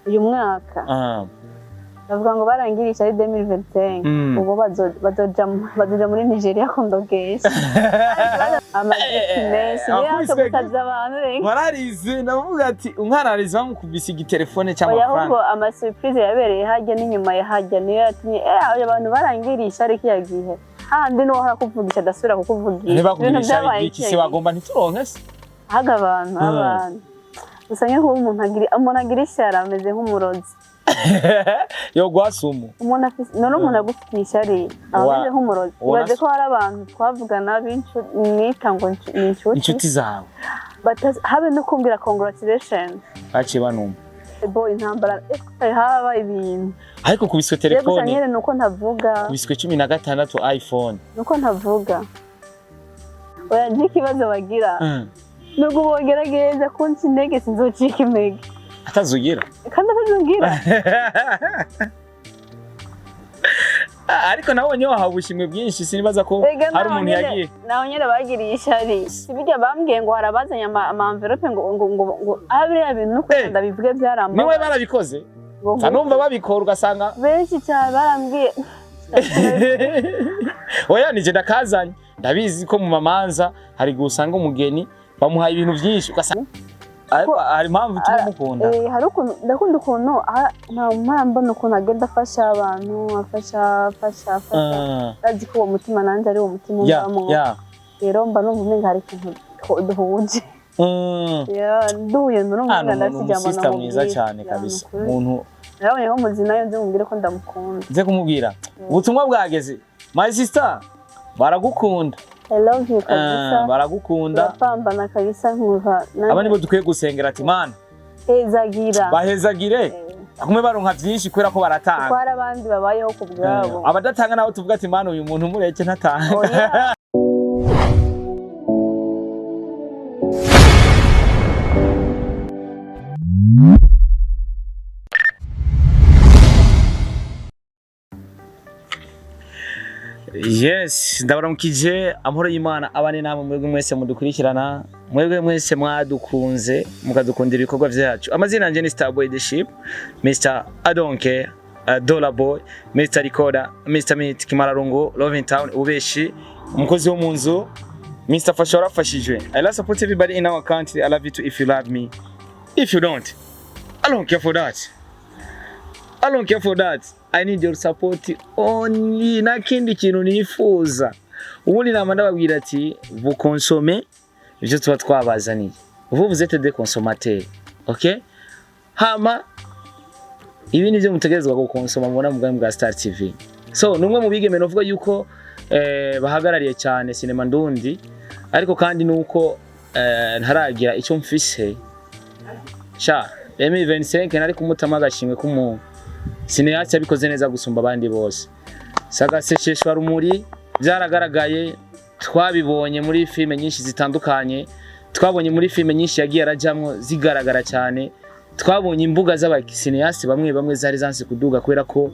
uyu mwaka bavuga ngo barangirisha ari 2025 ubu bazoja muri Nigeria kondogesha amagesi yaje gutaza abantu rero bararize navuga ati umwararize bamukubise igitelefone cy'amafaranga ahubwo ama surprise yabereye hajya n'inyuma ya hajya niyo yatumye abantu barangirisha ariko yagihe handi no harakuvugisha dasubira kukuvugisha ibintu byabaye iki se bagomba ntituronke se haga abantu usanye ko umuntu agira ishyara ameze nk'umurozi yo gwasumu umuntu agufitiye ishyari ameze nk'umurozi baze ko hari abantu twavugana nita ngo inshuti zawe habe no kumbwira congratulations baciye banumva boy intambara haba ibintu ariko kubiswe telefone gusa nyene nuko ntavuga kubiswe 16 iPhone nuko ntavuga oya n'ikibazo bagira nuko bogerageza kunsi intege sinzocika intege atazugira kandi atazugira ariko nabonye wahawe ubushimwe bwinshi sinibaza ko hari umuntu yagiye naho nyene bagiriye ishari sibijya bambwiye ngo harabazanya ama envelope ngo abiriya bintu nuko ndabivuge byaramba niwe barabikoze kanumva babikora ugasanga benshi cyane barambwiye oya nije ndakazanye ndabizi ko mu mamanza hari gusanga umugeni bamuhaye ibintu byinshi ugasanga hari impamvu tumukunda hari ukuntu ndakunda ukuntu nta mbona ukuntu agenda afasha abantu afasha ndazi ko uwo mutima nanjye ari uwo mutima ubamo rero mba numva umenga hari ikintu duhuje duhuye n'umuntu ndasijyamo na mwiza cyane kabisa umuntu narabonye ko muzina yo nzi mubwire ko ndamukunda nze kumubwira ubutumwa bwageze my sister baragukunda I love you kabisa baragukunda bapambana kabisa nkuva abandi bo dukwiye gusengera ati mana hezagira bahezagire akumwe baronka byinshi kwera ko baratanga kwara abandi babayeho ku bwabo abadatanga naho tuvuga ati mana uyu muntu mureke ntatanga Yes, ndabaramukije amahoro y'Imana abane namwe mwebwe mwese mudukurikirana mwebwe mwese mwadukunze mukadukundira ibikorwa byacu amazina yanje ni Starboy the Ship Mr. Adonke Dollar Boy Mr. Recorder Mr. Meet Kimararungu Loving Town ubeshi umukozi wo munzu Mr. Fashora fashijwe I love support everybody in our country I love you too if you love me if you don't I don't care for that I don't care for that I need your support only nakindi kintu nifuza ubundi namanda babwira ati vous consommez ibyo tuba twabazaniye vous êtes des consommateurs OK hama ibi nivyo mutegerezwa gukonsoma mubona mugambi bwa Star TV so numwe mu bigeme novuga yuko bahagarariye cyane cinema ndundi ariko kandi nuko ntaragira icyo mfise sha 2025 nari kumutama agashimwe kumu Sineyatsi abikoze neza gusumba abandi bose sagasesheshwa rumuri byaragaragaye twabibonye muri filme nyinshi zitandukanye twabonye muri filme nyinshi yagiye arajamwe zigaragara cyane twabonye imbuga z'abasineyasi bamwe zari zanse kuduga kwera ko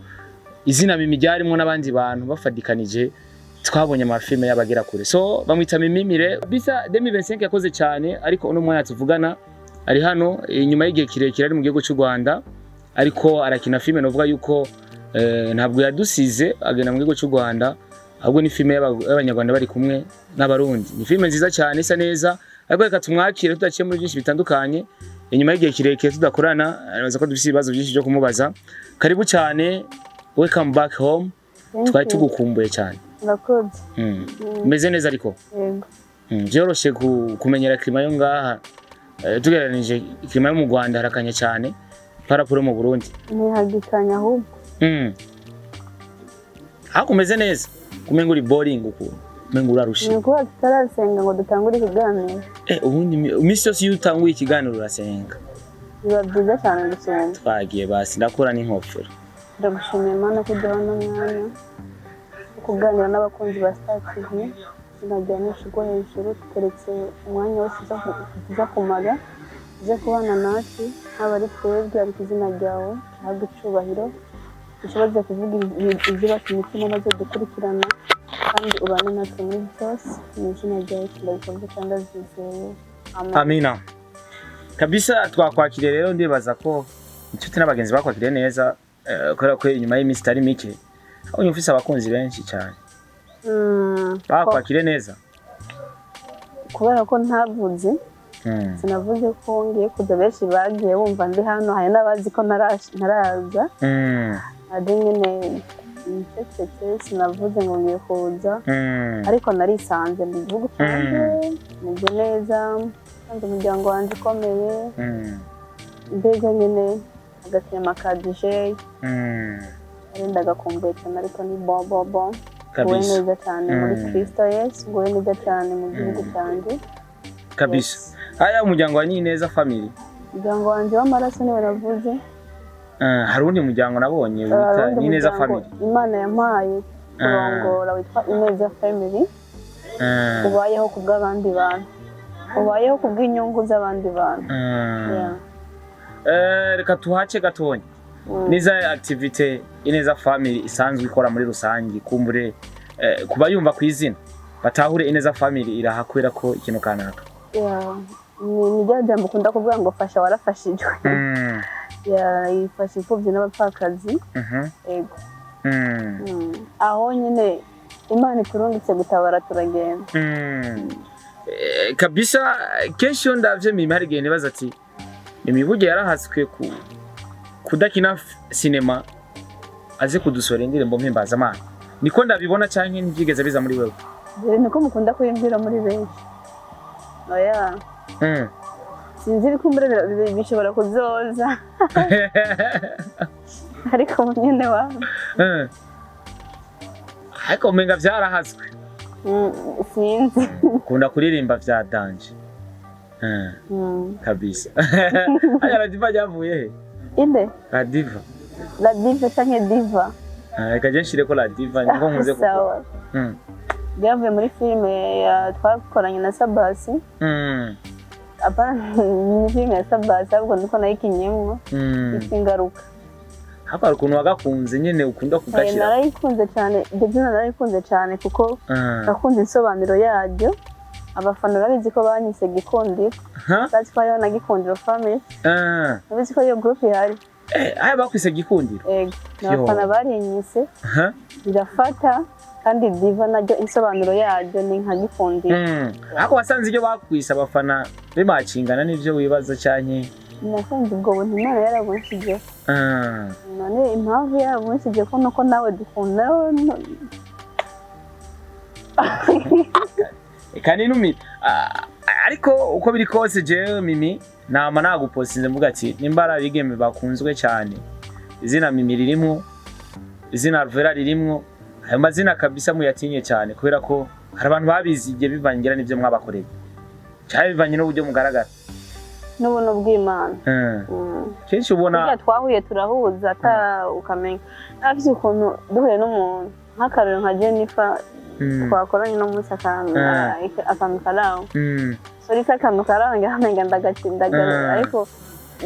izina mimijyarimo n'abandi bantu bafadikanije twabonye amafilme y'abagera kure so bamwita Mimimire bisa 2025 yakoze cyane ariko uno mwanya tuvugana ari hano inyuma y'igihe kirekire ari mu gihugu cy'u Rwanda ariko arakina filme novuga yuko ntabwo yadusize agena mu gihugu cy'u Rwanda ahubwo ni filme y'abanyarwanda bari kumwe n'abarundi ni filme nziza cyane isa neza ariko reka tumwakire tudaciye muri byinshi bitandukanye inyuma y'igihe kirekire tudakorana araza ko dufite ibibazo byinshi byo kumubaza karibu cyane welcome back home twari tugukumbuye cyane urakoze meze neza ariko yego byoroshe kumenyera klima yo ngaha tugereranije klima yo mu Rwanda harakanye cyane parapuro mu Burundi ni hagikanya ahubwo hakumeze neza kumenga uri boring uko menga urarusha nuko tutarasenga ngo dutangure ikiganiro ubundi imisi yose yutanguye ikiganiro urasenga biba byiza cyane gusenga twagiye basi ndakora n'inkofero ndagushimiye Mana ko duhana umwanya kuganira n'abakunzi ba Star TV sinajya n'ishigo hejuru tukeretse umwanya wose uza kumara uze kubana natwe abari twebwe ari kizina ryawe ntabwo icubahiro ushoboze kuvuga ibyo imitima maze dukurikirana kandi ubane natwe muri byose mu izina ryawe turabikunze kandi azizeye amina kabisa twakwakire rero ndibaza ko inshuti n'abagenzi bakwakiriye neza kubera ko inyuma y'iminsi itari mike abonye ufise abakunzi benshi cyane bakwakiriye neza kubera ko ntavuze sinavuze ko ngiye kuza benshi bagiye bumva ndi hano hari n'abazi ko ntaraza ade nyine nsetse sinavuze ngo ngiye kuza ariko narisanze mu gihugu cyanjye meze neza kandi umuryango wanjye ukomeye mbega nyine agatema ka DJ arendaga kumbuye cyane ariko ni bo nguwe neza cyane muri Kristo Yesu nguwe neza cyane mu gihugu cyanjye kabisa aya umuryango wa Nineza family umuryango wanjye w'amaraso niwe navuze hari undi muryango nabonye wita Nineza family Imana yampaye kurongora witwa Ineza family ubayeho kubw'abandi bantu ubayeho kubw'inyungu z'abandi bantu reka tuhace gatonya niza activity Ineza family isanzwe ikora muri rusangi kumbure kuba yumva kwizina batahure Ineza family irahakwera ko ikintu kanaka ni rya jambo ukunda kuvuga ngo fasha warafashijwe ifasha imfubyi n'abapfakazi yego aho nyine Imana iturungitse gutabara turagenda kabisa kenshi yo ndavye Mimi hari gende baza ati imivuge yarahaswe kudakina cinema aze kudusora indirimbo mpimbaza Imana niko ndabibona canke ntigeze biza muri wewe niko mukunda kuyimvira muri benshi oya sinzi bikumbure bishobora kuzoza ariko nyine wa ariko menga vyarahaswe sinzi kunda kuririmba vya danje kabisa aya radiva yavuye he inde radiva canke diva reka je nshire ko radiva niko nkuze ko byavuye muri filime twakoranye na Sabasi apana ni filime ya Sabasi ahubwo ndiko nayikinyemwo ikingaruka hapa ukuntu wagakunze nyene ukunda kugashira narayikunze cyane ibyo narayikunze cyane kuko nakunze insobanuro yaryo abafana babizi ko banyise gikundiro bazi ko ariyo nagikundiro family babizi ko iyo group ihari aya bakwise gikundiro abafana barinyise birafata kandi diva naryo insobanuro yaryo ni nka gikundiro ako wasanze ibyo bakwise abafana bimacingana n'ivyo wibaza cyane nasanze ubwo buntu Imana yarabunshije none impamvu yarabunshije ko nuko nawe dukunda kandi numi ariko uko biri kose jewe Mimi nama nagupostinze mvuga ati nimbara bigeme bakunzwe cyane izina Mimi ririmo izina Alvera ririmo ayo mazina kabisa muyatinye cyane kubera ko hari abantu babizige bivangira n'ivyo mwabakoreye cyane bivanye n'uburyo mugaragara n'ubuntu bw'Imana kenshi ubona twahuye turahuza ata ukamenya afite ukuntu duhuye n'umuntu nk'akarero nka Jennifer twakoranye no munsi akantu karaho sorry akantu karaho ngamenga ndagatindaga ariko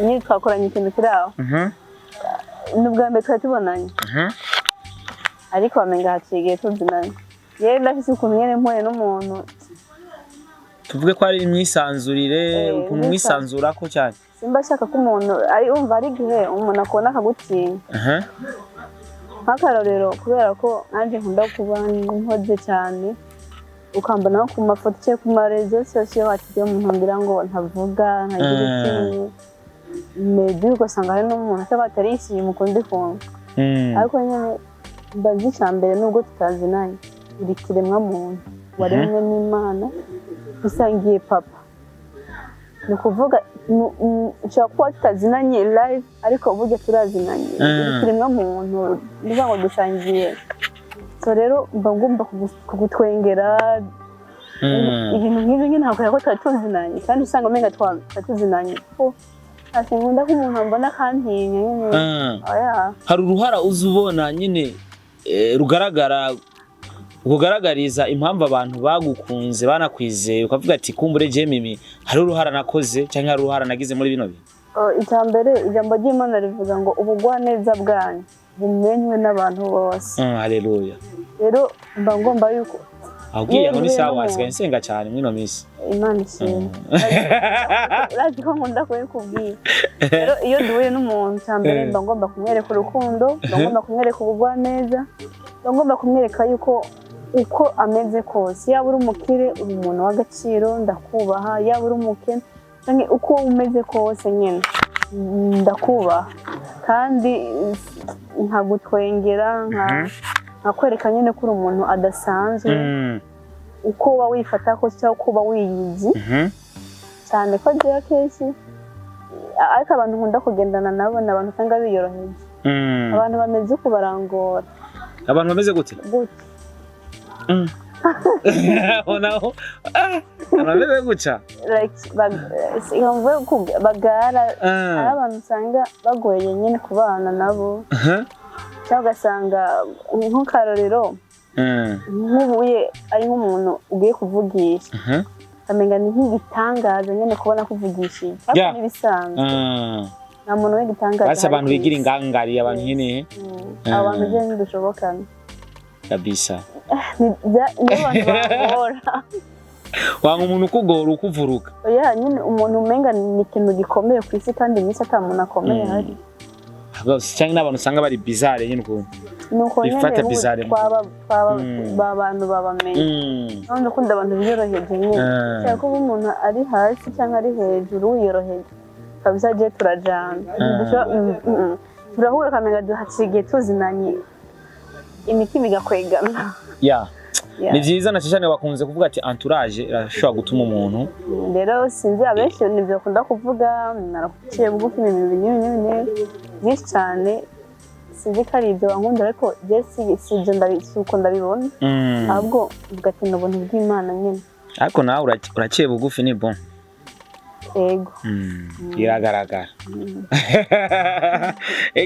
ni twakoranye ikintu kiraho n'ubwa mbere twari tubonanye ariko wamenga haciye tuzinanye yewe ndafise ukuntu nyene mpuye n'umuntu tuvuge ko ari imyisanzurire ukuntu mwisanzura ko cyane simba shaka ko umuntu ari umva ari gihe umuntu akona akagutinya nk'akarorero kubera ko nanje nkunda kuba nkoze cyane ukambona ku mafoto cye ku marezo sosiyo hatiye umuntu ngira ngo ntavuga ntagira ikintu maybe ugasanga hari n'umuntu atari yishimye mukundi kuntu ariko nyine mbazi cyambere nubwo tutazinanye iri kiremwa muntu waremwe n'Imana usangiye papa ni kuvuga nshaka kuba tutazinanye live ariko burya turazinanye iri kiremwa muntu niba ngo dusangiye so rero mba ngomba kugutwengera ibintu nk'ibyo nyine ntabwo ko tuzinanye kandi usanga umenga tuzinanye ko asinkunda ko umuntu ambona kantinya nyine hari uruhara uzubona nyine rugaragara ukugaragariza impamvu abantu bagukunze banakwizeye ukavuga ati kumbure je Mimi hari uruhara nakoze cyangwa hari uruhara nagize muri bino bintu itambere ijambo ry'Imana rivuga ngo ubugwaneza bwanyu bumenywe n'abantu bose haleluya rero mba ngomba yuko Ahubwiye ngo ni sawa wasigaye nsenga cyane mwino misi. Imana ishimwe. Urazi ko nkunda kubikubwira. Rero iyo duhuye n'umuntu cyambere mba ngomba kumwereka urukundo, mba ngomba kumwereka ubugwaneza, mba ngomba kumwereka yuko uko ameze kose, yaba uri umukire uri umuntu w'agaciro ndakubaha, yaba uri umukene cyangwa uko umeze kose nyine ndakubaha, kandi nkagutwengera nkakwereka nyine ko uri umuntu adasanzwe, uko uba wifata ko cyangwa uko uba wiyizi cyane ko agira kenshi. Ariko abantu nkunda kugendana nabo ni abantu usanga biyoroheje, abantu bameze uko barangora. Abantu bameze gute? Onaho bameze guca bagara, ari abantu usanga bagoye nyine kubana nabo, cyangwa ugasanga nk'akarorero nk'ubuye ari nk'umuntu ugiye kuvugisha amenga ni nk'igitangaza nyine kubona kuvugishije, ariko n'ibisanzwe nta muntu w'igitangaza. Basi abantu bigira ingangari, abantu nyine abantu je ntidushobokana kabisa. Ni abantu bagora wanga umuntu ukugora ukuvuruka. Oya nyine umuntu umenga ni ikintu gikomeye ku isi, kandi mwisi ata muntu akomeye hari. Cyangwa n'abantu usanga bari bizarre nyine ukuntu nuko bifata bizarre abantu babamenye. None ukunda abantu biyoroheje nyine, cyangwa ko umuntu ari hasi cyangwa ari hejuru wiyoroheje kabisa, je turajana turahura kamenga duhaciye tuzinanye imitima igakwegana. Ni byiza na cyane bakunze kuvuga ati entourage irashobora gutuma umuntu. Rero sinzi abenshi nibyo bakunda kuvuga, narakuciye bugufi ibintu binini byinshi cyane, sinzi ko ari ibyo bankunda, ariko je sibyo ndabisuko ndabibona, ahubwo uvuga ati n'ubuntu bw'Imana nyine. Ariko nawe uraciye bugufi ni bon. Yego. Iragaragara.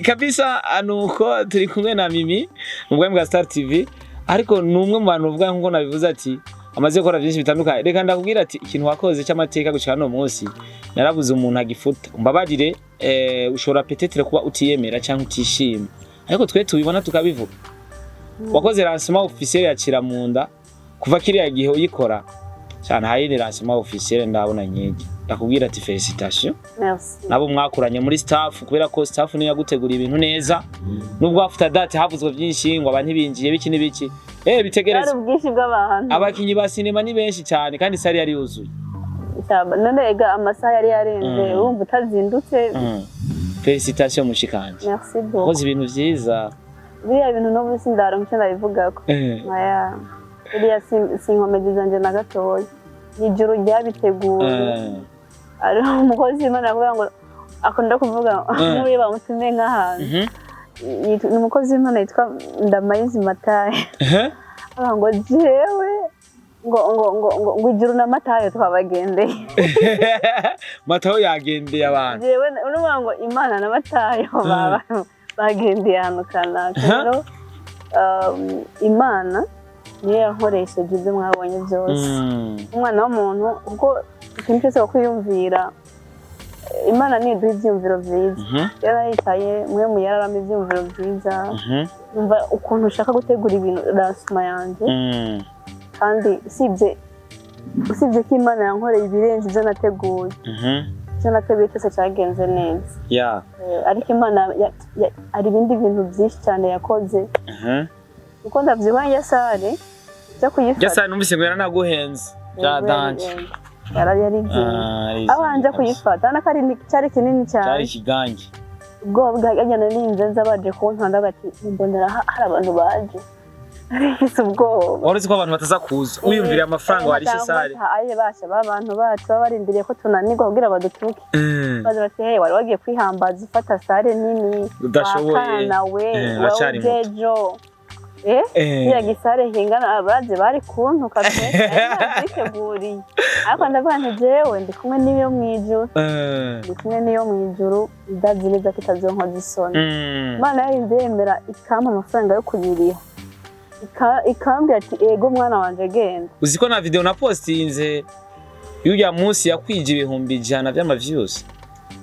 Kabisa nuko turi kumwe na Mimi mu bwa Star TV, ariko numwe mu bantu uvuga ngo nabivuze ati amaze gukora byinshi bitandukanye. Reka ndakubwira ati ikintu wakoze cy'amateka gushika no munsi narabuze umuntu agifuta. Umbabarire, ushobora peut-être kuba utiyemera cyangwa utishima, ariko twe tubibona tukabivuga. Wakoze lancement officiel ya Kiramunda, kuva kiriya gihe uyikora cyane hayini lancement officiel ndabona nyege. Ndakubwira ati félicitations. Merci. Nabo mwakuranye muri staff, kubera ko staff niyo yagutegura ibintu neza. Nubwo after that havuzwe byinshi ngo abantu binjiye biki nibiki. Bitegereza. Ari ubwinshi bw'abantu. Abakinyi ba cinema ni benshi cyane kandi sari yari yuzuye. None ega amasaha yari yarenze, urumva utazindutse. Félicitations mushikanje. Merci beaucoup. Koze ibintu byiza. Biriya bintu no busindaro ncyo ndabivugako. Aya. Biriya sinkomeze zanje na gatoya. Ijuru ryabiteguye. Ari umukozi Imana avuga ngo akunda kuvuga muri bamutume nk'ahantu. Ni umukozi Imana yitwa Ndamayizi Matayo. Ngo jewe ngo ijuru na Matayo twabagendeye. Matayo yagendeye abantu. Jewe urumva ngo Imana na Matayo bagendeye ahantu kanaka. Rero Imana niyo yankoresheje ibyo mwabonye byose. Umwana w'umuntu ubwo ikintu cyose wakwiyumvira, Imana niduha ibyumviro byiza. Yarayitaye mwe muyararamo ibyumviro byiza. Numva ukuntu ushaka gutegura ibintu rasuma yanjye, kandi usibye ko Imana yankoreye ibirenze ibyo nateguye. Ibyo nateguye cyose cyagenze neza. Ariko Imana hari ibindi bintu byinshi cyane yakoze. Uko ndabyibuha Yasare cyo kuyifata. Yasare numvise ngo yaranaguhenze. Byadanje. Yari abanje kuyifata nakari cyari kinini cyane. Cyari kigange. Ubwo bwajyana n'inze nzabaje kuntanda bati mbonera hari abantu baje. Ariko ubwo waruzi ko abantu bataza kuza uyumvira amafaranga warishe Sare. Aye basha abantu bacu barindiriye ko tunanirwa kugira badutuke. Baza bati hey wari wagiye kwihambaza ufata Sare nini udashoboye wawe jejo. Ya gisare hingana abaje bari kuntuka biteguriye. Ariko ndavuga jewe ndi kumwe niyo mwijuru. Ndi kumwe niyo mwijuru ndazi neza kitazonkoza isoni. Imana yarindemera ikampa amafaranga yo kuyiriha. Ikambye ati ego mwana wanje genda. Uziko na video na postinze y'uya munsi yakwije ibihumbi 100 by'amaviews.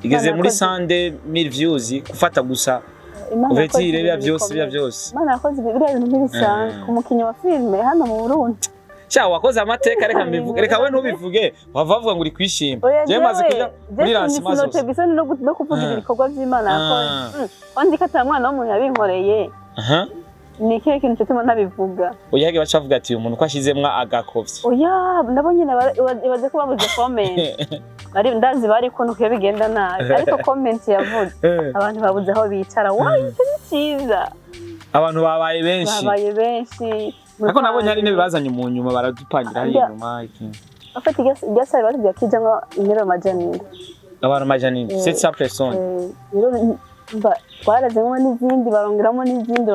Igeze muri 100,000 views gufata gusa. Uvetire bya byose. Imana yakoze biriya bintu ntibisanzwe ku mukinyi wa filme hano mu Burundi. Sha wakoze amateka reka mbivuge reka we ntubivuge wavuga ngo uri kwishima je maze kuja muri lancement zose bisoni no kuvuga ibikorwa by'Imana yakoze kandi kata mwana w'umuntu yabinkoreye ni ikihe kintu cyatuma ntabivuga uyage bacavuga ati umuntu ko ashizemwa agakovye oya nabonye ibaze ko babuze comment bari ndazi bari ko nuko bigenda nabi ariko comment yavuze abantu babuze aho bicara wayi icyo ni cyiza abantu babaye benshi ariko nabonye hari intebe bazanye mu nyuma baradupangira hari inyuma iki afite igasari batubya kijyango imero majanira abantu majanira 700 personnes twarazemo n'izindi barongeramo n'izindi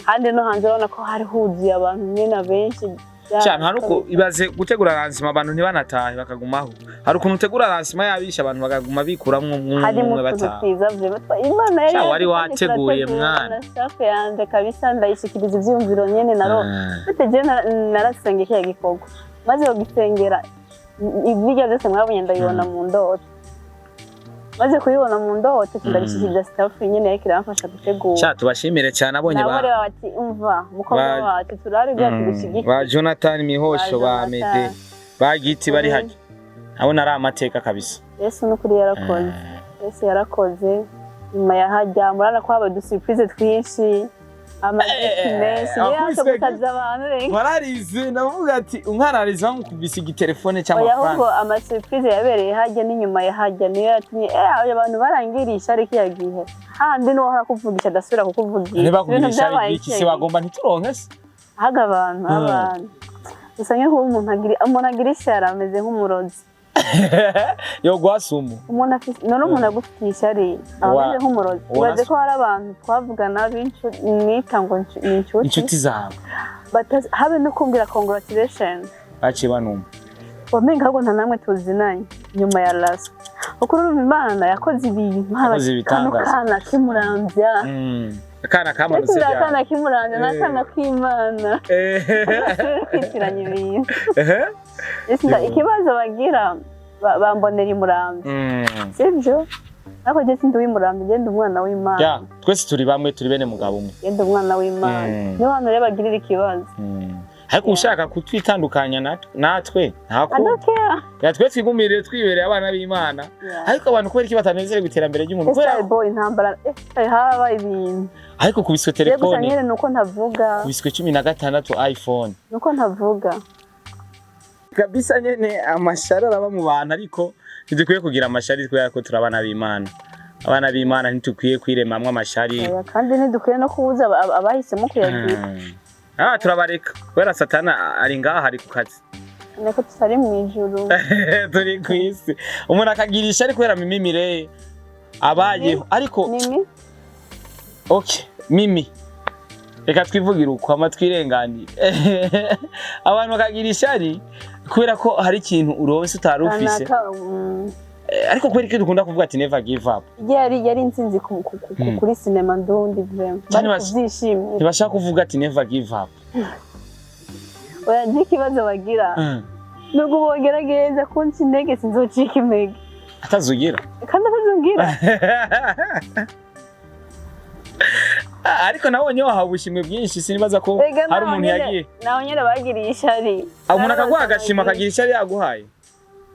kandi no hanze urabona ko hari huzuye abantu nyine benshi cyane haruko ibaze gutegura lancement abantu ntibanatahe bakagumaho hari ukuntu utegura lancement yabisha abantu bakaguma bikuramwo umwe bataha Imana yari wari wateguye mwana staff yanje kabisa ndayishikiriza ivyumviro nyene naro biteje narasenge kiya gikorwa maze ogisengera ibijya byose mwabonye ndayibona mu ndoto maze kuyibona mu ndoto ndabishikiriza staff nyene yake iramfasha gutegura sha tubashimire cyane abonye ba nabore bati umva mukobwa wacu turabibya tubishigike ba Jonathan Mihosho ba Mede ba Giti bari haje abona ari amateka kabisa Yesu n'ukuri yarakoze Yesu yarakoze nyuma yahajya murana ko haba dusurprise twinshi amaziki yaje gutaza abantu reka wararize navuga ati umwana ariza nkubise igitelefone cy'amafaranga ahubwo ama surprise yabereye hajya n'inyuma yahajya niyo yatumye abantu barangirisha ariko yagihe handi no harakuvugisha dasubira kukuvugisha ibintu byabaye iki bagomba ntituronke se haga abantu usanye ko umuntu agira ishara ameze nk'umurozi yo gwasumu umuntu afite none umuntu agufisha ari ameze nk'umurozi ubaze ko hari abantu twavugana nitango inshuti zawe habe no kumbwira congratulations baciye banumva wamenga ahubwo nta namwe tuzinanye nyuma ya last kuko Imana yakoze ibintu kana kimuramvya akana kamanutse bya akana kimuramvya n'akana k'Imana kwitiranye ibintu ikibazo bagira bambonera imuramvya sivyo nako je sindi w'imuramvya genda umwana w'Imana ya twese turi bamwe turi bene mugabo umwe genda umwana w'Imana niyo hano rero bagirira ikibazo ariko ushaka kutwitandukanya natwe ntako ya twe twigumire twibereye abana b'Imana ariko abantu kubera iki batanezere guterambere ry'umuntu kubera boy intambara haba ibintu ariko kubiswe telefone yego nuko ntavuga kubiswe 16 iPhone nuko ntavuga kabisa nyene amashara araba mu bantu ariko ntidukwiye kugira amashari kubera ko turabana b'Imana abana b'Imana ntitukwiye kwiremamwe amashari kandi ntidukwiye no kubuza abahisemo kuyagira turabareka kubera satana ari ngaha ari ku kazi niko tutari mu ijuru turi ku isi umuntu akagirisha ari kubera mimimire abayeho ariko mimi okay mimi reka twivugira uko amatwirenganira abantu bakagirisha ari kubera ko hari ikintu uronse utarufise ariko kweri ko dukunda kuvuga ati never give up yari insinzi kuri cinema ndundi vraiment bari kuvyishimira ntibashaka kuvuga ati never give up oya n'ikibazo bagira nubwo bogerageza kunsi intege sinzocika intege atazugira kandi atazugira ariko nabonye wahawe ubushimwe bwinshi sinibaza ko hari umuntu yagiye naho nyene bagiriye ishari umuntu akaguha agashima akagira ishari yaguhaye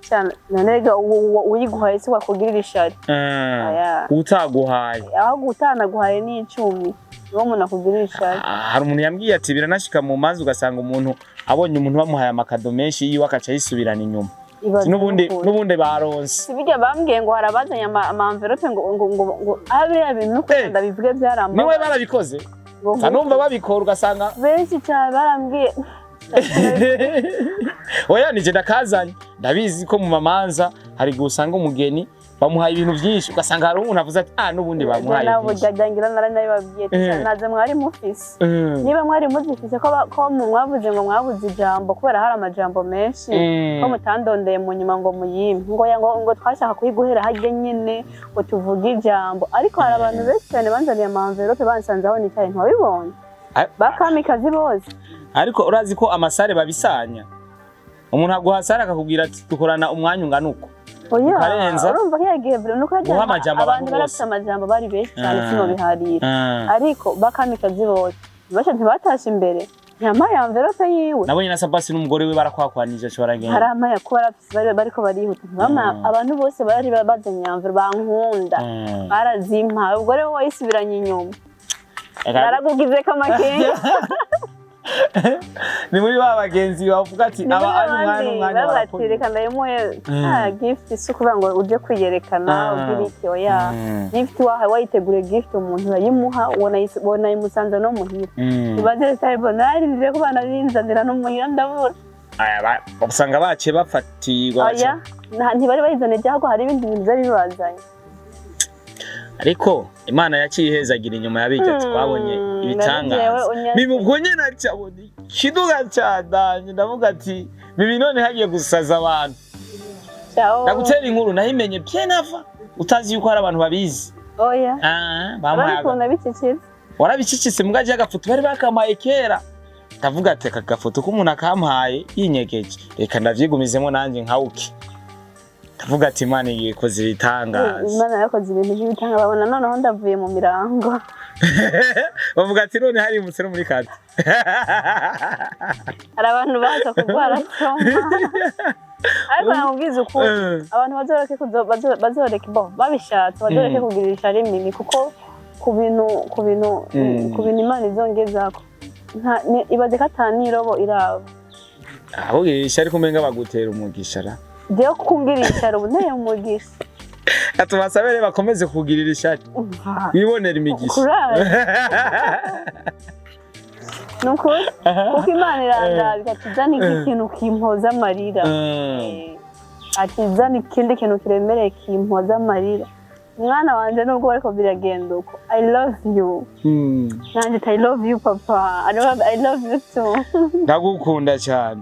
cyane nanega uyiguhaye se wakugirira ishari utaguhaye aho gutanaguhaye n'icumi niwo umuntu akugirira ishari hari umuntu yambwiye ati biranashika mu manzi ugasanga umuntu abonye umuntu bamuhaye amakado menshi yiwe akaca yisubirana inyuma nubundi baronse sibijya bambwiye ngo harabazanya ama envelope ngo abe bintu no kwenda bivuge byaramba niwe barabikoze kanumva babikora ugasanga benshi cyane barambwiye oya nije ndakazanye ndabizi ko mu mamanza hari gusanga umugeni bamuhaye ibintu byinshi ugasanga hari umuntu avuze ati nubundi bamuhaye nabo jyajangira nari babwiye naze mwari mufise niba mwari muzifise ko mwavuze ngo mwavuze ijambo kubera hari amajambo menshi ko mutandondeye mu nyuma ngo muyimpe ngo twashaka kuyiguhera hajye nyine ngo tuvuge ijambo ariko hari abantu benshi cyane banzaniye ama-envelope bansanze aho nicaye ntwabibonye bakamikazi bose ariko urazi ko amasare babisanya umuntu aguhasara akakubwira ati dukorana umwanya ungana uko oya urumva ko yagiye nuko abantu barafite amajambo bari benshi cyane sino biharira ariko bakamikazi bose basha ntibatashe imbere yamaye envelope yiwe nabonye na Sabasi n'umugore we barakwakwanije cyo baragenda haramaye ko bariko barihuta mama abantu bose bari bazanye envelope bankunda barazimpa ubwo rero wayisubiranye inyuma naragugize kamakenga ni muri bagenzi bavuga ati aba ari umwana baratireka ndayemuye gift isukuvuga ngo uje kwiyerekana ugira iki oya gift wayitegure gift umuntu yayimuha ubona imusanza no muhira ibaze cyane narindire ko bana binzanira no muhira ndabura aya usanga bace bafatirwa oya ntibari bayizane byago hari ibindi bintu byari bibazanye ariko Imana yacihezagira inyuma yabijya twabonye ibitangaza bimubwonye nacaboni kiduga cyadanye ndavuga ati bibi none hagiye gusaza abantu ndagutera inkuru nahimenye byenava utazi yuko hari abantu babizi oya bamwaga warabicicitse mugaje agafoto bari bakamaye kera ndavuga ati aka gafoto ko umuntu akampaye yinyegeje reka ndavyigumizemo nanje nkawuki ndavuga ati Imana yikoze ibitangaza Imana yakoze ibintu by'ibitangaza babona noneho ndavuye mu mirango bavuga ati none hari umutse no muri kati hari abantu baza kurwara cyoma ariko namubwiza uko abantu bazoreke babishatse bazoreke kugirisha rimwe kuko ku bintu Imana izongezako ibaze ko atanirobo iraba aho girisha ariko umenga bagutera umugisha ra Dio kungirisha rubuneye umugisha atubasabere bakomeze kugirira ishati bibonera imigisha nuko kuko Imana irandaza atizana ikintu kimpoza amarira atizana ikindi kintu kiremereye kimpoza amarira mwana wanje nubwo bariko biragenda uko I love you nanje I love you papa I love you too ndagukunda cyane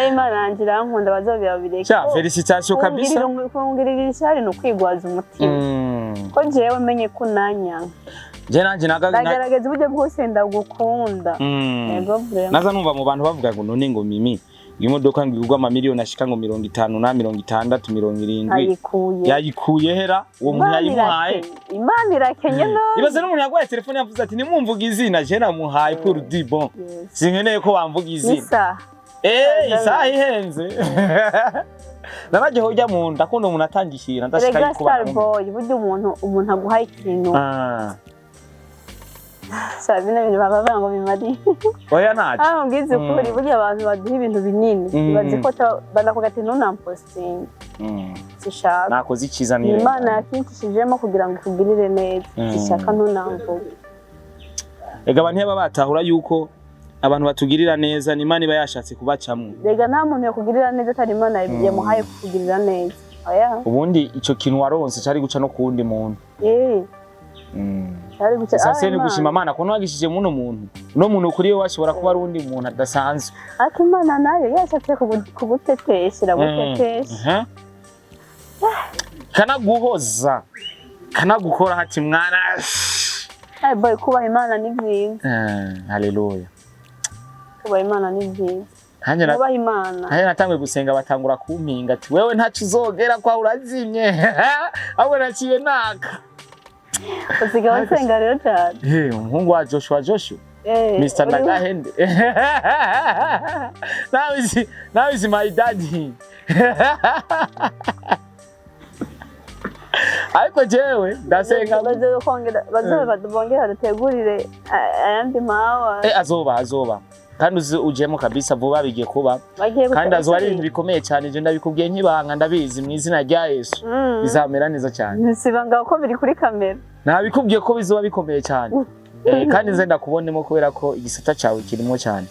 Imana nanje irankunda bazobirabireka cha felicitation kabisa kungirira ishari no kwigwaza umutima ko jewe menye ko nanya je nanje nagaragaza uburyo bwose ndagukunda yego vraiment naza numva mu bantu bavuga ngo none ngo mimi imodoka ngirwa amamiliyoni ashika ngo 50 na 60 70 yayikuye hera uwo muntu yayimuhaye Imana irakenye no ibaze n'umuntu yagwaye telefone yavuze ati nimumvuga izina je namuhaye pour du bon sinkeneye ko bamvuga izina isaha ihenze naraje hojya mu ndakunda umuntu atangishira ndashika yikuba boy buryo umuntu aguhaye ikintu Sabine bintu baba ngo bimari oya naje ngize kuri burya abantu baduha ibintu binini bazi ko banakuga ati nunamposting sishaka nakoze ikiza nire Imana yakinkishijemo kugira ngo kugirire neza sishaka nunamvuga ega abantu yaba batahura yuko abantu batugirira neza ni Imana iba yashatse kubacamwe rega nta muntu yo kugirira neza atari Imana yamuhaye kugirira neza oya ubundi ico kintu waronse cari guca no kuwundi muntu sasa ni gushima Imana ko nwagishije muno muntu no muntu kuri we washobora kuba ari undi muntu adasanzwe ati Imana nayo yashatse kuguteteshira gutetesha kanaguhoza kanagukora hati mwana boy kuba Imana ni byiza haleluya kuba Imana ni byiza kuba Imana hanyuma natangwe gusenga batangura kumpinga ati wewe ntacu uzogera kwa urazimye ahubwo naciye naka usigaye usenga rero cyane umuhungu wa Joshua Mr. Nagahende now is my daddy ariko jewe ndasenga bazobongera dutegurire ayandi mawa azoba kandi ujemo kabisa vuba bigiye kuba kandi azoba ari ibintu bikomeye cyane je ndabikubwiye nkibanga ndabizi mu izina rya Yesu bizamera neza cyane nsibanga ko biri kuri kamera nabikubwiye ko bizoba bikomeye cyane kandi nze ndakubonemo kubera ko igisata cyawe kirimo cyane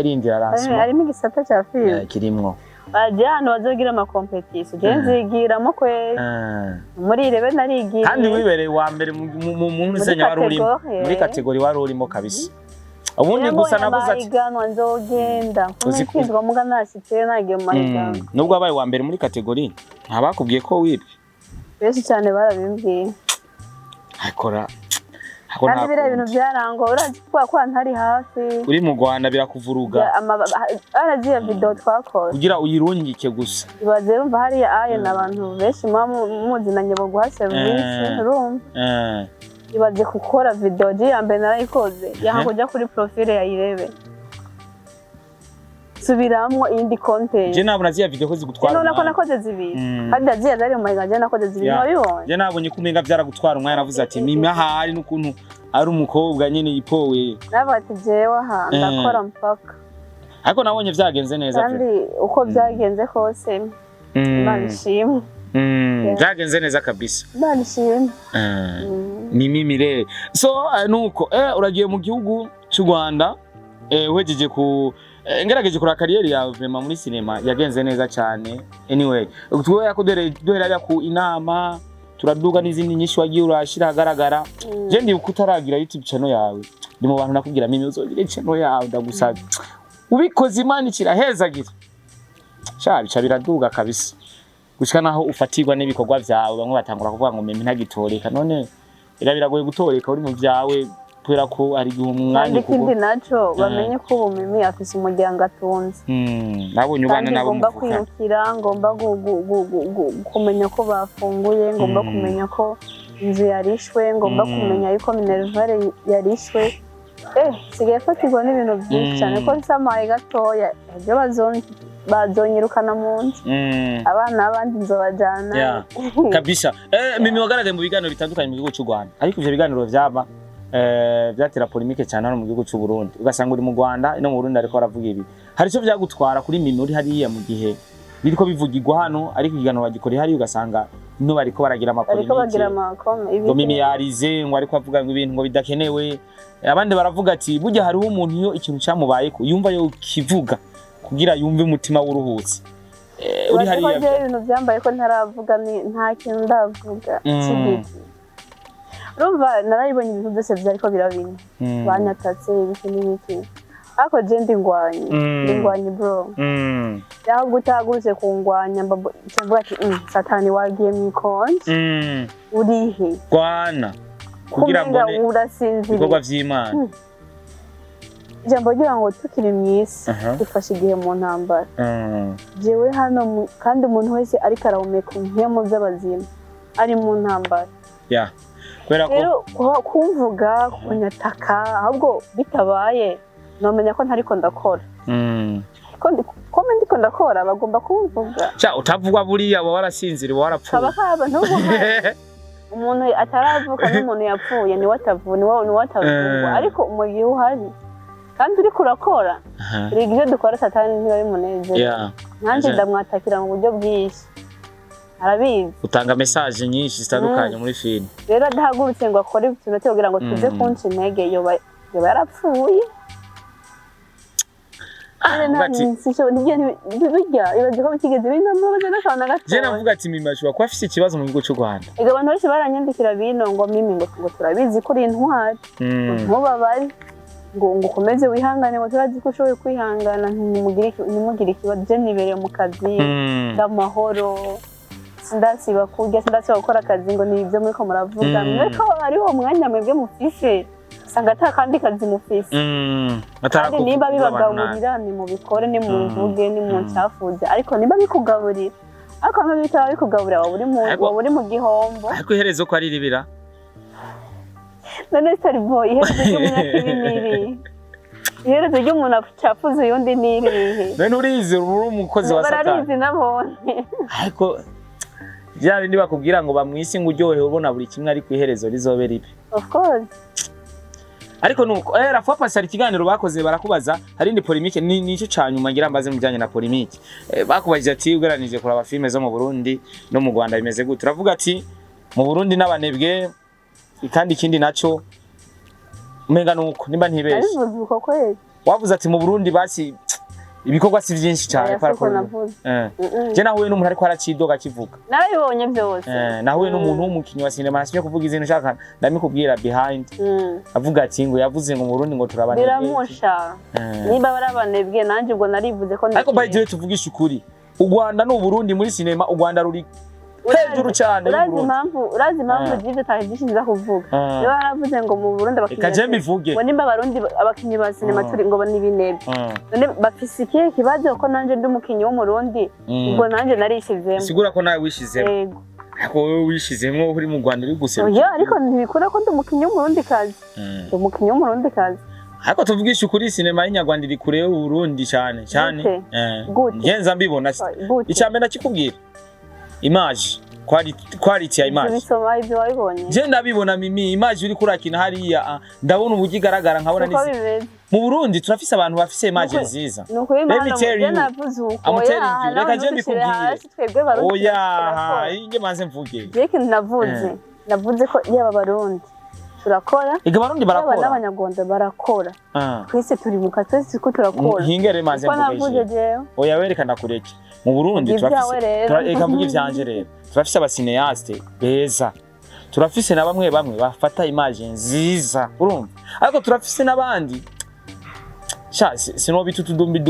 rindira rasmo harimo igisata cya film kirimo bajyana bazogira ama competition je nzigiramo kwe muri rebe narigira kandi wibereye wa mbere mu nzenya wari urimo muri kategori wari urimo kabisa ubundi gusa navuze ati iganwa nzogenda kumikizwa muga nasitse nagiye mu mahiganwa nubwo abaye wa mbere muri kategori ntabakubwiye ko wibye benshi cyane barabimbwiye akora kandi bira ibintu byarango urazi kwa ntari hafi uri mu Rwanda birakuvuruga aragiye video twakora kugira uyirungike gusa ibaze urumva hari aye nabantu benshi muzinanye bo guha service room ibaze gukora video ya mbere narayikoze yaha kujya kuri profile yayirebe subiramwo indi content je nabona ziya video ko zigutwara none ko nakoze zibiri kandi aziya zari mu mayiga je nakoze zibiri wabibonye je nabonye kumenga byaragutwara umwanya navuze ati mimi ahari n'ukuntu ari umukobwa nyene yipowe nabati jewe aha ndakora mpaka ariko nabonye vyagenze neza kandi uko vyagenze kose Imana ishimwe vyagenze neza kabisa Imana ishimwe Mimi Mirere so nuko uragiye mu gihugu cy'u Rwanda wejeje ku ngerageje kuri kariyeri yawe vraiment muri cinema yagenze neza cyane anyway twe yakoderera ku inama turaduga n'izindi nyinshi wagiye urashira agaragara je ndi ukutaragira YouTube channel yawe ndi mu bantu nakubwira Mimi uzogira channel yawe ndagusaba ubikoze Imana ikirahezagira bica biraduga kabisa gushika naho ufatirwa n'ibikorwa vyawe bamwe batangura kuvuga ngo Mimi ntagitoreka none biragoye gutoreka uri mu vyawe kubera ko ari umwanya kuko ikindi naco bamenye ko ubu Mimi afise umuryango atunze nabonye ubana nabo ngomba kwirukira ngomba kumenya ko bafunguye ngomba kumenya ko inzu yarishwe ngomba kumenya yuko minervare yarishwe sigaye fatirwa n'ibintu byinshi cyane ko nsamaye gatoya ibyo bazonyirukana mu nzu abana abandi nzobajana kabisa Mimi wagaragaye mu biganiro bitandukanye mu gihugu cy'u Rwanda ariko ivyo biganiro vyatera polemique cyane hano mu gihugu cy'u Burundi ugasanga uri mu Rwanda no mu Burundi ariko aravuga ibi hari cyo byagutwara kuri Mimi uri hariya mu gihe biriko bivugirwa hano ariko ikiganiro bagikora hari ugasanga no bariko baragira amapolimique ngo Mimi yarize ngo ariko avuga ngo ibintu ngo bidakenewe abandi baravuga ati burya hariho umuntu iyo ikintu cyamubaye ko yumva yo kivuga kugira yumve umutima w'uruhutse uri hariya ibintu byambaye ko ntaravuga nta kintu ndavuga urumva narayibonye ibintu byose byariko birabinye banyatatse ibiki n'ibiki ariko je ndingwanye bro yaho gutagurutse kungwanya mbavuga ati satani wagiye mwikonje urihe Rwana kugira ngo urasinzira ibikorwa vy'Imana ijambo ryo ngo tukiri mwisi dufashe igihe mu ntambara jewe hano kandi umuntu wese ariko arahumeka nk'emu z'abazima ari mu ntambara kubera ko kumvuga kunyataka ahubwo bitabaye nomenya ko ntariko ndakora ko ndiko ndakora bagomba kumvuga utavugwa buriya wa warasinzira wa warapfuye kaba ntuvuga umuntu ataravuka n'umuntu yapfuye ni watavugwa ariko mu gihe uhari kandi uri kurakora rigije dukora satani ntiba bimunezera nanjye ndamwatakira mu buryo bwinshi arabizi utanga message nyinshi zitandukanye muri film rero adahagurutse ngo akore ikintu cyo kugira ngo tuze kunca intege yoba yarapfuye je navuga ati Mimi ashobora kuba afise ikibazo mu gihugu cy'u Rwanda abantu benshi baranyandikira bino ngo Mimi ngo turabizi ko uri intwari ntubabare ngo ukomeze wihangane ngo turazi ko ushoboye kwihangana ntimugire ikibazo je nibereye mu kazi ndamahoro sindasiba kurya sindasiba gukora akazi ngo ni ibyo muriko muravuga mweko hariho umwanya mwebwe mufise usanga ata kandi kazi mufise kandi niba bibagaburira ni mubikore ni mumvuge ni muncafuze ariko niba bikugaburira ariko nko bitaba bikugaburira waba uri mu gihombo ariko iherezo ko ari ribira none Starboy iherezo ry'umunyakibi niri iherezo ry'umuntu acafuze uyundi nirihe none urizi uri umukozi wa satani bararizi nabone ariko bya bindi bakubwira ngo bamwisi ngo uryohe ubona buri kimwe ariko iherezo rizobe ribi of course ariko nuko Rafa Pasi ikiganiro bakoze barakubaza hari indi polemique nico cyanyuma ngira mbaze mujanye na polemique bakubajije ati ugeranije kuraba filme zo mu Burundi no mu Rwanda bimeze gute uravuga ati mu Burundi n'abanebwe kandi ikindi naco umenga nuko nimba ntibeshe wavuze ati mu Burundi basi ibikorwa si byinshi cyane je nahuye n'umuntu ariko aracidoga kivuga narabibonye byose nahuye n'umuntu w'umukinyi wa cinema nashimye kuvuga izintu nshaka ndamikubwira behind avuga ati ngo yavuze ngo mu Burundi ngo turabane biramusha niba barabanebwe nanje ubwo narivuze ko ariko by the way tuvugisha ukuri u Rwanda no Burundi muri cinema u Rwanda ruri hejuru cyane urazi impamvu jive tahishinza kuvuga niba baravuze ngo mu Burundi abakinyi ngo nimba abarundi abakinyi ba cinema turi ngo n'ibinebwe none bafise ikihe kibazo ko nanje ndi umukinyi wo mu Burundi ubwo nanje narishizemo sigura ko nawe wishizemo Ako wewe wishizemwo uri mu Rwanda uri guserukira. Oya ariko ntibikura ko ndi umukinnyi w'umurundi kazi. Ndi umukinnyi w'umurundi kazi. Ariko tuvugisha ukuri sinema y'inyarwanda iri kure y'Uburundi cyane cyane. Ngenza mbibona. Icyambe nakikubwira. Image quality ya image. Bisoma ibyo wabibonye. Je ndabibona Mimi image uri kurakina hariya ndabona ubugi igaragara nkabona nisi. Mu Burundi turafise abantu bafise image nziza. Let me tell you. Reka je mbikubwire. Oya, inge manze mvuge. Jeke navuze ko yaba Barundi turakora. Ega Barundi barakora. Yaba n'abanyarwanda barakora. Twese turi mu kazi ko turakora. Hingere manze mvuge. Oya werekana kureke. Mu Burundi turafise mvuge ivyanje rero. Turafise abasineaste beza. Turafise na bamwe bafata image nziza. Urumva? Ariko turafise nabandi sinobi tutudumbi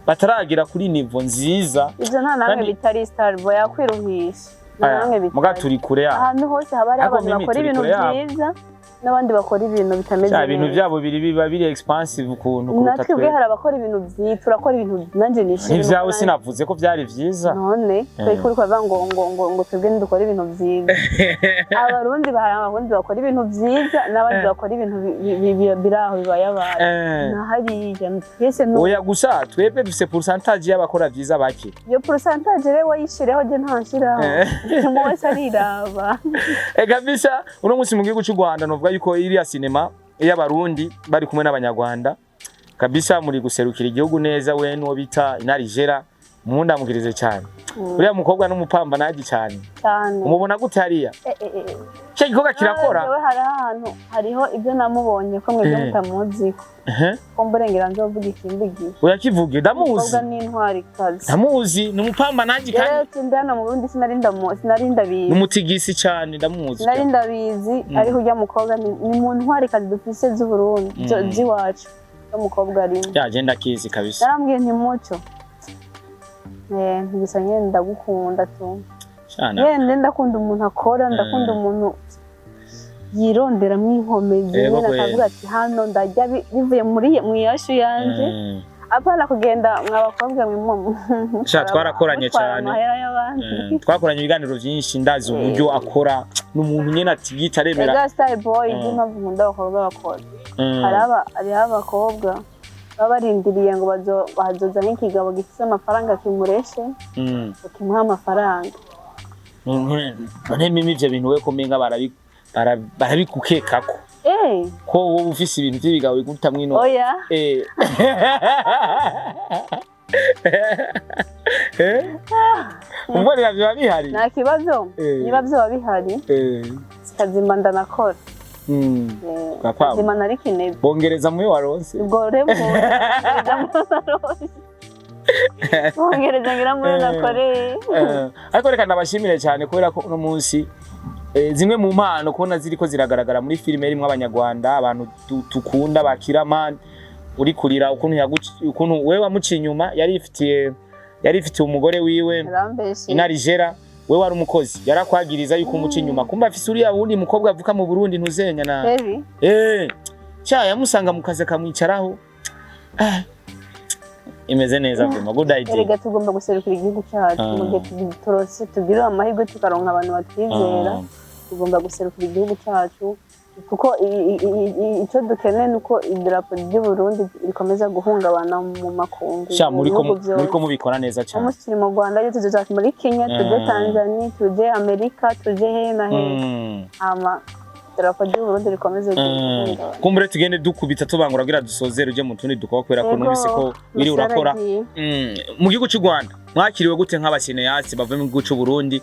bataragira kuri niveau nziza. Ivyo nta namwe bitari star boy yakwiruhisha. Namwe bitari. Muga turi kure ya. Ahantu hose habari abantu bakora ibintu byiza n'abandi bakora ibintu bitameze neza. Ibintu byabo biba biri expensive ukuntu kuruta twe. Natwe hari abakora ibintu byiza turakora ibintu nanje nishimye. Ivyawe sinavuze ko byari byiza. None twe kuri kwa ngo twebwe ndukora ibintu byiza. Abarundi abarundi bakora ibintu byiza n'abandi bakora ibintu biraho bibayabaye. Nahariya twese no. Oya gusa twebwe dufise pourcentage y'abakora byiza bake. Iyo pourcentage rero wayishireho je ntanshiraho. Mu wese ariraba. Kabisa uno munsi mu gihugu cy'u Rwanda novuga yuko iriya sinema y'abarundi bari kumwe n'abanyarwanda kabisa muri guserukira igihugu neza we no bita inarijera mundamugirize cyane. Uriya mukobwa n'umupamba naji cyane. Umubona gute hariya? Cyo gikorwa kirakora. Yewe hari ahantu hariho ibyo namubonye ko mwebwe mutamuzi ko. Ko mburengera nzovuga ikimbigi. Uyakivuge ndamuzi. Umukobwa n'intwari kazi. Ndamuzi n'umupamba naji kandi. Rero tindana mu Burundi sinarinda bizi. N'umutigisi cyane ndamuzi. Sinarinda bizi ariko ujya mukobwa ni mu ntwari kazi dufise z'u Burundi ziwacu. Umukobwa ari. Yagenda kizi kabisa. Narambwiye nti mucyo. Ntibisa nyene ndagukunda tu. Nyene ndakunda umuntu akora ndakunda umuntu yirondera mw'inkomezi nyene akavuga ati hano ndajya bivuye muri mwiyashu yanje apana kugenda mwabakobwa mwe twarakoranye cyane twakoranye ibiganiro byinshi ndazi uburyo akora n'umuntu nyene ati yitaremera Ega Star Boy impamvu nkunda abakobwa bakora ari abakobwa baba barindiriye ngo bazoza nk'ikigabo gifite amafaranga kimureshe bakimuha amafaranga. None Mimi ivyo bintu we komenga barabikukekako ko wowe ufise ibintu by'ibigabo biguta mwino. Oya Umubona biba bihari nta kibazo niba byo bihari kazimba ndanakora. Kazimba nari kinebe bongereza muyo waronse ubwo rebo bongereza ngira muyo nakore. Ariko reka ndabashimire cyane kubera ko uno munsi zimwe mu mpano kubona ziriko ziragaragara muri filime irimwe abanyarwanda abantu tukunda bakiraman uri kurira ukuntu wewe wamuciye inyuma yari ifitiye umugore wiwe inarijera wewe wari umukozi yarakwagiriza yuko umuca inyuma kumba afise uriya wundi mukobwa avuka mu Burundi ntuzenya na cya yamusanga mu kaze kamwicaraho imeze neza vyuma good idea. Erega tugomba guserukira igihugu cyacu mu gihe turose tugira amahirwe tukaronka abantu batwizera tugomba guserukira igihugu cyacu kuko icyo dukeneye nuko idarapo ry'u Burundi rikomeza guhungabana mu makungu. Sha muriko mubikora neza cyane. Umusiri mu Rwanda yo tuzoza muri Kenya tuje Tanzania tuje Amerika tuje he na he ama idarapo ry'u Burundi rikomeze guhungabana. Kumbure tugende dukubita tubangura kugira dusozere uje mu tundi dukora ko numvise ko biri urakora mu gihugu cy'u Rwanda mwakiriwe gute nk'abasineasti bavuye mu gihugu cy'u Burundi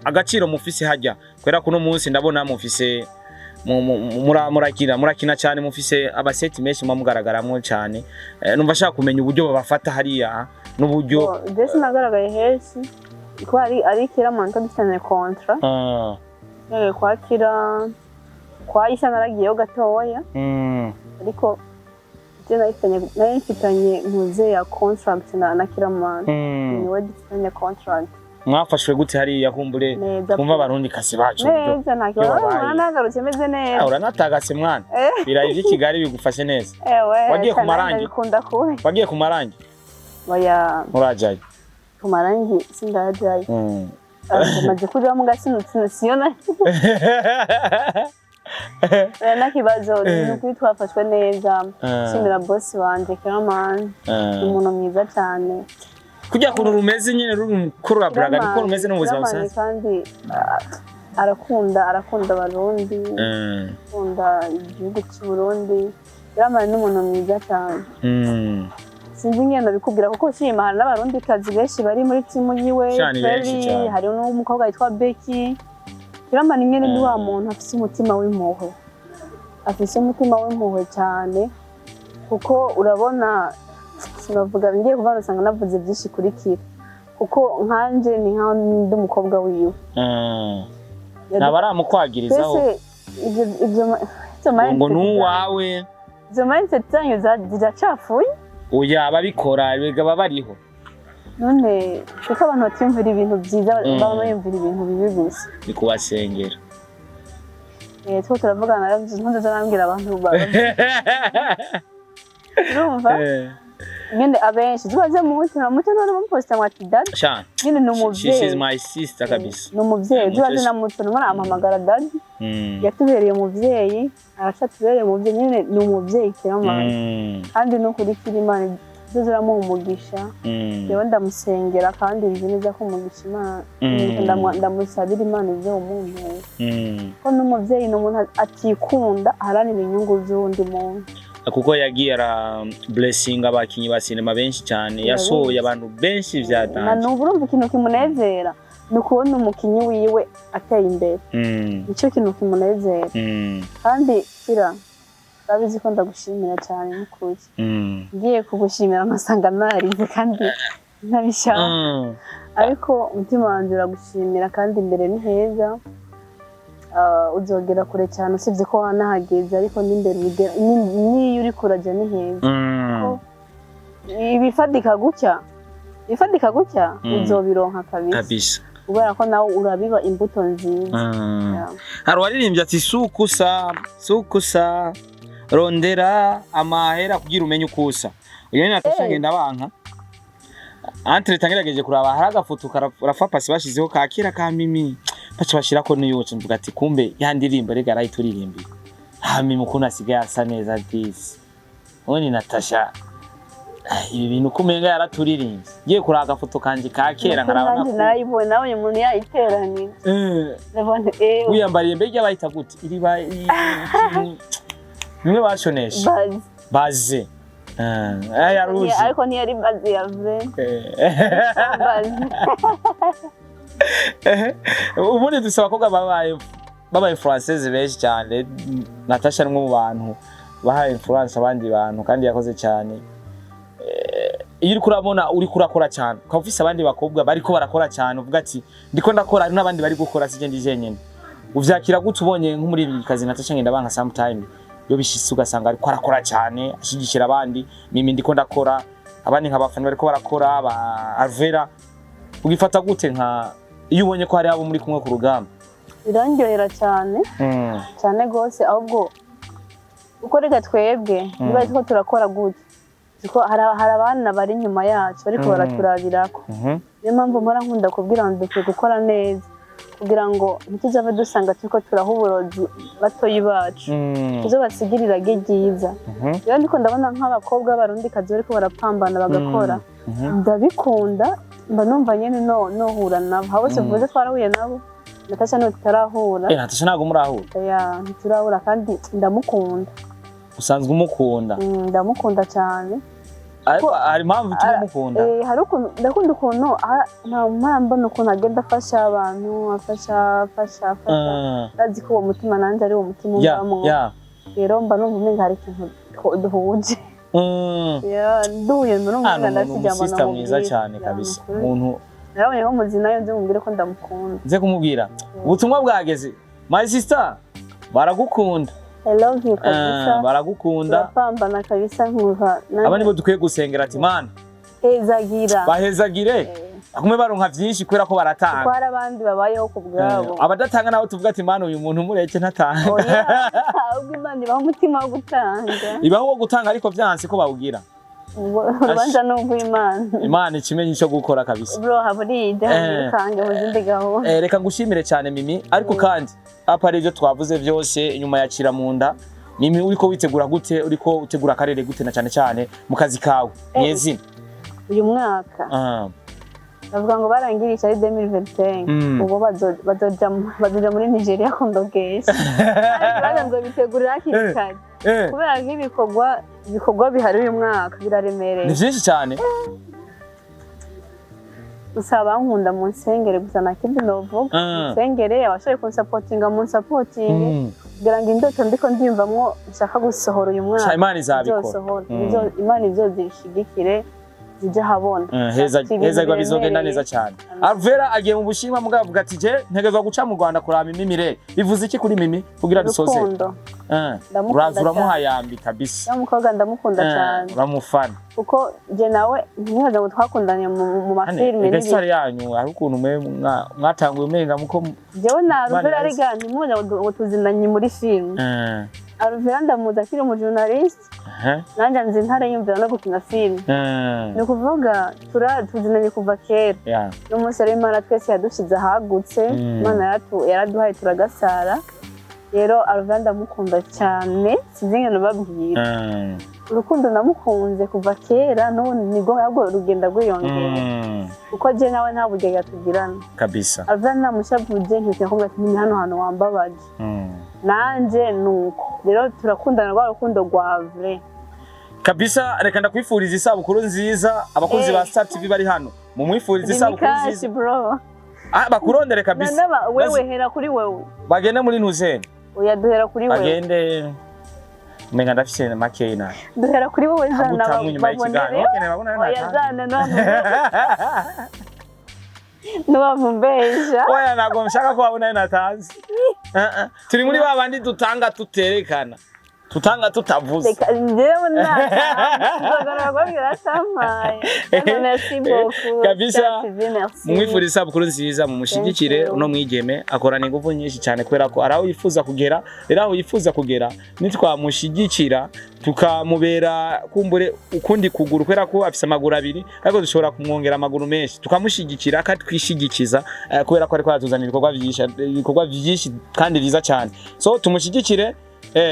agaciro mufise hajya kwera kuno munsi ndabona mufise murakina cyane mufise abaseti menshi mugaragaramwe cyane numva shaka kumenya uburyo babafata hariya n'uburyo Jesse nagaragaye hesi ko ari kira manto dufitanye contrat kwakira kwayisha naragiyeho gatoya ariko je nayifitanye muze ya contract na Kiraman niwe dufitanye contract. Mwafashwe gute hariya kumbure kumva abarundi kasi bacu neza ntakyo nagarutse meze neza uranatagase mwana birayi by'Kigali bigufashe neza wagiye ku marangi oya murajaye ku marangi sindajaye maze kuja mu gasinutsi siyo na kibazo ni ukuri twafashwe neza shimira boss wanje Keraman umuntu mwiza cyane kujya kuntu rumeze nyine rukurura braga niko rumeze no mu buzima busanzwe kandi arakunda abarundi akunda igihugu cy'u Burundi Keraman n'umuntu mwiza cyane sinzi ngenda bikubwira kuko shima hari n'abarundi kazi benshi bari muri timu yiwe hari n'umukobwa witwa Becky Keraman nyene ni wa muntu afise umutima w'impuhwe cyane kuko urabona sinavuga ngiye kuvana usanga navuze byinshi kuri Kira kuko nkanje ni nka ndi umukobwa wiwe nabaramukwagirizaho ngo nuwawe izo mindset zanyu ziracafuye oya ababikora baba bariho none kuko abantu batimvira ibintu byiza baba bayumvira ibintu bibi gusa ni kubasengera two turavugana ntuze zanambwira abantu urumva nyine abenshi tubaze mu mutima none bamuposta mu atidad nyine ni umuvyeyi she is my sister kabisa ni umuvyeyi tubaze na mutu numara ampamagara dad yatubereye umuvyeyi aracatubereye umuvyeyi nyine ni umuvyeyi Keraman kandi no kuri Imana tuzuramo umugisha yewe ndamusengera kandi nzi neza ko umugisha Imana ndamusabira Imana ibyo umuntu ko n'umuvyeyi n'umuntu atikunda aharanira inyungu z'undi muntu kuko yagiye ara blessing abakinyi ba sinema benshi cyane yasohoye abantu benshi vyatanje na nubu urumva ikintu kimunezera nukubona umukinyi wiwe ateye imbere nicyo kintu kimunezera kandi Kira babizi ko ndagushimira cyane n'ukuri ngiye kugushimira amasanga narize kandi ntabishaka ariko umutima wanjye uragushimira kandi imbere ni heza uzogera kure cyane usibye ko wanahageze ariko n'imbere niyo uri kurajya ni heza ibifadika gutya uzobironka kabisa kubera ko nawe urabiba imbuto nziza hari waririmbye ati sukusa rondera amahera kugira umenye ukusa uyu ni Natasha Ngendabanka entre tangirageje kuraba hari agafoto karafa pasi bashizeho ka Kira ka Mimi baca bashirako n'iyose mvuga ati kumbe yandirimba rega arayituririmbi Mimi ukuntu asigaye asa neza disi ni Natasha ibi bintu kumenga yaraturirimbi ngiye kuraba agafoto kanje ka kera nkarabona ko nayibona nawe umuntu yayiteranira ndabona uyambariye mbege bayita gute iri ba nimwe bashonesha baze yaruzi ariko ni yari baze yave ubundi dusaba ko babaye française benshi cyane Natasha n'umwe mu bantu bahaye influence abandi bantu kandi yakoze cyane iyo uri kurabona uri kurakora cyane ukaba ufise abandi bakobwa bariko barakora cyane uvuga ati ndiko ndakora ari n'abandi bari gukora sije ndijenyene uvyakira gute ubonye nk'umuri kazi Natasha Ngendabanka sometime yo bishitse ugasanga ariko arakora cyane ashigikira abandi Mimi ndiko ndakora abandi nk'abafana bariko barakora ba Alvera ugifata gute nka iyo ubonye ko hari abo muri kumwe ku rugamba birangyohera cyane cyane gose ahubwo uko rega twebwe niba ariko turakora gute kuko hari abana bari nyuma yacu ariko baraturabirako niyo mpamvu mpora nkunda kubwira ngo dukwiye gukora neza kugira ngo ntituzave dusanga turiko turaha uburozi batoyi bacu tuzo basigirira ryiza rero ndiko ndabona nk'abakobwa b'abarundi kazi bariko barapambana bagakora ndabikunda mba numva nyene nohura nabo habose vuze twarahuye nabo Natasha no tutarahura Natasha ntago murahura ntiturahura kandi ndamukunda usanzwe umukunda ndamukunda cyane ariko hari impamvu tumukunda hari ukuntu ndakunda ukuntu mbona ukuntu agenda afasha abantu afasha ndazi ko uwo mutima nanjye ari uwo mutima ubamo rero mba numva umenga hari ikintu duhuje duhuye numva ndasiga mbona sister mwiza cyane kabisa umuntu narabonye ko muzi nayo nzi mubwire ko ndamukunda nze kumubwira ubutumwa bwageze my sister baragukunda I love you kabisa baragukunda pambana kabisa nkuva abandi bo dukwiye gusengera ati mana hezagira bahezagire akume baronka byinshi kwera ko baratanga kwara abandi babayeho kubwabo abadatanga naho tuvuga ati mana uyu muntu mureke ntatanga ubwo Imana ibaho umutima wo gutanga ibaho wo gutanga ariko byanse ko bawugira urubanza n'ugw'Imana. Imana ikimenye cyo gukora kabisa. Bro haburide kange muzindi gaho. Reka ngushimire cyane Mimi ariko kandi apa rivyo twavuze byose inyuma ya Kiramunda Mimi uriko witegura gute uriko utegura akarere gute na cyane cyane mu kazi kawe nyezina uyu mwaka bavuga ngo barangirisha ari 2025 ubu bazoja muri Nigeria kondogesha kandi nzobitegurira hakiri kare kubera nk'ibikorwa bihari uyu mwaka biraremereye ni byinshi cyane usaba nkunda mu nsengere gusa nakindi novuga nsengere abashoboye kunsapotinga mu supporting kugira ngo indoto ndiko ndimvamwo nshaka gusohora uyu mwaka Imana izabikora Imana izozishigikire zijya habona heza gwa bizogenda neza cyane Alvera agiye mu Bushinwa mugavuga ati je ntegezwa guca mu Rwanda kuraba Mimi bivuze iki kuri Mimi kugira dusoze urazura muhayambi kabisa n'umukobwa ndamukunda cyane uramufana kuko je nawe ntihaje ngo twakundanye mu mafilme n'ibindi gasari yanyu ari ukuntu mwatanguye umenga muko jewe na Alvera ari gani muje ngo tuzindanye muri film Alvera ndamuza kiri mu journalist nanje nzi ntare yumvira no gukina film ni kuvuga tuzinanye kuva kera n'umusore w'Imana twese yadushize ahagutse Imana yaraduhaye turagasara rero Alvera ndamukunda cyane sinzingene babwira urukundo namukunze kuva kera none nigo yabwo rugenda rwiyongera uko je nawe nta buryo yatugirana kabisa Alvera namushavuje ntiyakomba ati ni hano wambabaje nanje nuko rero turakundana rwa rukundo rwa vrai kabisa reka ndakwifuriza isabukuru nziza abakunzi ba Star TV bari hano mu mwifuriza isabukuru nziza bro bakurondere kabisa wewe hera kuri wewe bagende muri Nuzeni oya duhera kuri wewe bagende menga ndafise make ina duhera kuri wewe zana babonere oya zana nubavumbesha oya nago mshaka ko babona natanze turi muri babandi dutanga tuterekana tutanga tutavuze jewe nagara babwira samaye merci beaucoup kabisa mwifuriza isabukuru nziza mu mushigikire uno mwigeme akorana ingufu nyinshi cyane kwera ko araho yifuza kugera eraho yifuza kugera nitwamushigikira tukamubera kumbure ukundi kuguru kwera ko afise amaguru abiri ariko dushobora kumwongera amaguru menshi tukamushigikira akatwishigikiza kwera ko ariko atuzanira ibikorwa byinshi kandi biza cyane so tumushigikire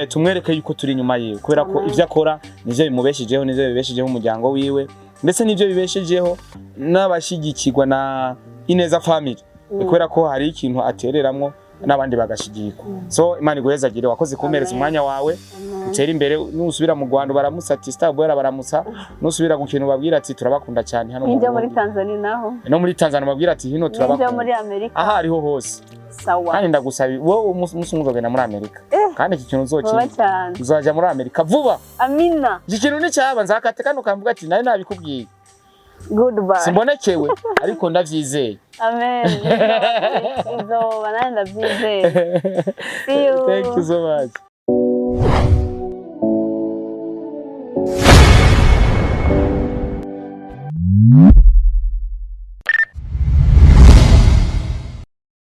tumwereke yuko turi nyuma yiwe kubera ko ivyo akora nivyo bimubeshejeho nivyo bibeshejeho umuryango wiwe ndetse nivyo bibeshejeho n'abashigikirwa na Ineza family kubera ko hari ikintu atereramwo n'abandi bagashigikwa so Imana iguhezagire wakoze kumereza umwanya wawe utera imbere nusubira mu Rwanda baramusa ati Star Boy baramusa nusubira gukina babwira ati turabakunda cyane hano muri Tanzania naho no muri Tanzania babwira ati hino turabakunda muri Amerika aha ariho hose sawa kandi ndagusaba wowe umunsi uzogenda muri Amerika kandi iki kintu uzaja muri Amerika vuba amina iki kintu ni cyaba nzakate kano kamvuga ati nayo nabikubwiye goodbye simbonekewe ariko ndavyizeye amen izo bananda byizeye see you thank you so much